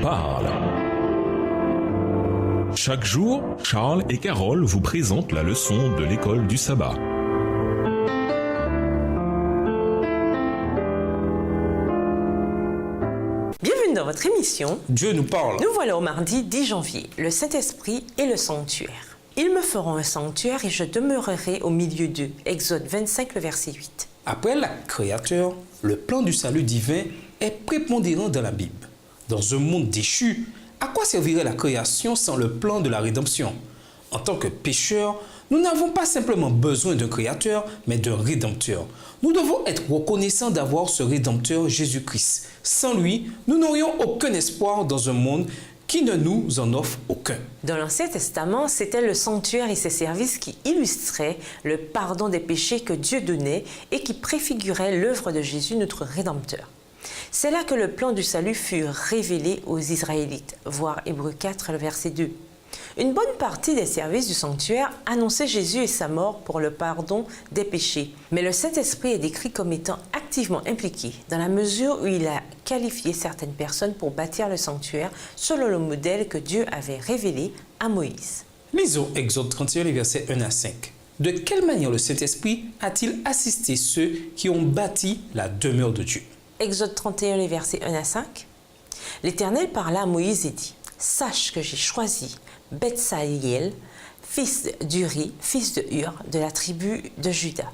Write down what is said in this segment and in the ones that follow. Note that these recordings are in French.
parle. Chaque jour, Charles et Carole vous présentent la leçon de l'école du sabbat. Bienvenue dans votre émission Dieu nous parle. Nous voilà au mardi 10 janvier, le Saint-Esprit et le sanctuaire. Ils me feront un sanctuaire et je demeurerai au milieu d'eux. Exode 25, le verset 8. Après la créature, le plan du salut divin est prépondérant dans la Bible. Dans un monde déchu, à quoi servirait la création sans le plan de la rédemption? En tant que pécheurs, nous n'avons pas simplement besoin d'un créateur, mais d'un rédempteur. Nous devons être reconnaissants d'avoir ce rédempteur Jésus-Christ. Sans lui, nous n'aurions aucun espoir dans un monde qui ne nous en offre aucun. Dans l'Ancien Testament, c'était le sanctuaire et ses services qui illustraient le pardon des péchés que Dieu donnait et qui préfiguraient l'œuvre de Jésus, notre Rédempteur. C'est là que le plan du salut fut révélé aux Israélites, voir Hébreux 4, le verset 2. Une bonne partie des services du sanctuaire annonçaient Jésus et sa mort pour le pardon des péchés. Mais le Saint-Esprit est décrit comme étant activement impliqué dans la mesure où il a qualifié certaines personnes pour bâtir le sanctuaire selon le modèle que Dieu avait révélé à Moïse. Lisons Exode 31, les versets 1 à 5. De quelle manière le Saint-Esprit a-t-il assisté ceux qui ont bâti la demeure de Dieu? Exode 31, les versets 1 à 5. L'Éternel parla à Moïse et dit : Sache que j'ai choisi Betsaliel, fils d'Uri, fils de Hur, de la tribu de Juda.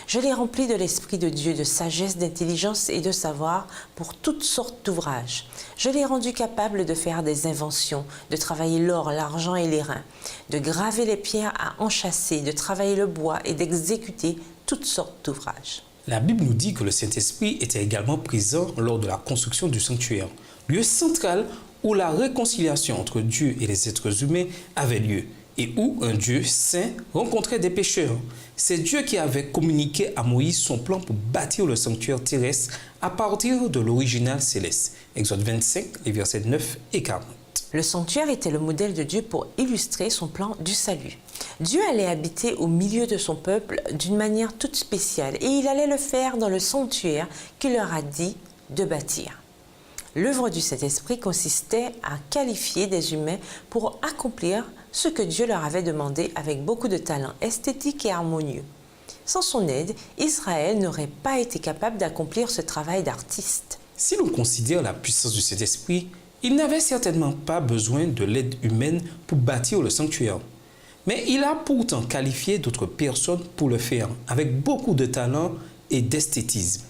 Je l'ai rempli de l'Esprit de Dieu, de sagesse, d'intelligence et de savoir pour toutes sortes d'ouvrages. Je l'ai rendu capable de faire des inventions, de travailler l'or, l'argent et les reins, de graver les pierres à enchâsser, de travailler le bois et d'exécuter toutes sortes d'ouvrages. La Bible nous dit que le Saint-Esprit était également présent lors de la construction du sanctuaire, lieu central où la réconciliation entre Dieu et les êtres humains avait lieu et où un Dieu saint rencontrait des pécheurs. C'est Dieu qui avait communiqué à Moïse son plan pour bâtir le sanctuaire terrestre à partir de l'original céleste. Exode 25, les versets 9 et 40. Le sanctuaire était le modèle de Dieu pour illustrer son plan du salut. Dieu allait habiter au milieu de son peuple d'une manière toute spéciale et il allait le faire dans le sanctuaire qu'il leur a dit de bâtir. L'œuvre du Saint-Esprit consistait à qualifier des humains pour accomplir ce que Dieu leur avait demandé avec beaucoup de talent esthétique et harmonieux. Sans son aide, Israël n'aurait pas été capable d'accomplir ce travail d'artiste. Si l'on considère la puissance du Saint-Esprit, il n'avait certainement pas besoin de l'aide humaine pour bâtir le sanctuaire. Mais il a pourtant qualifié d'autres personnes pour le faire, avec beaucoup de talent et d'esthétisme.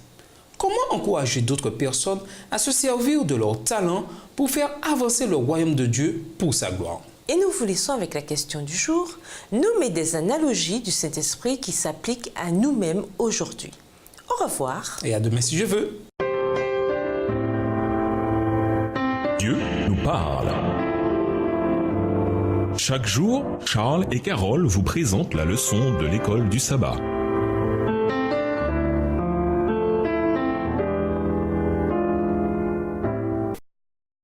Comment encourager d'autres personnes à se servir de leur talent pour faire avancer le royaume de Dieu pour sa gloire? Et nous vous laissons avec la question du jour, nommer des analogies du Saint-Esprit qui s'appliquent à nous-mêmes aujourd'hui. Au revoir. Et à demain si je veux. Dieu nous parle. Chaque jour, Charles et Carole vous présentent la leçon de l'école du sabbat.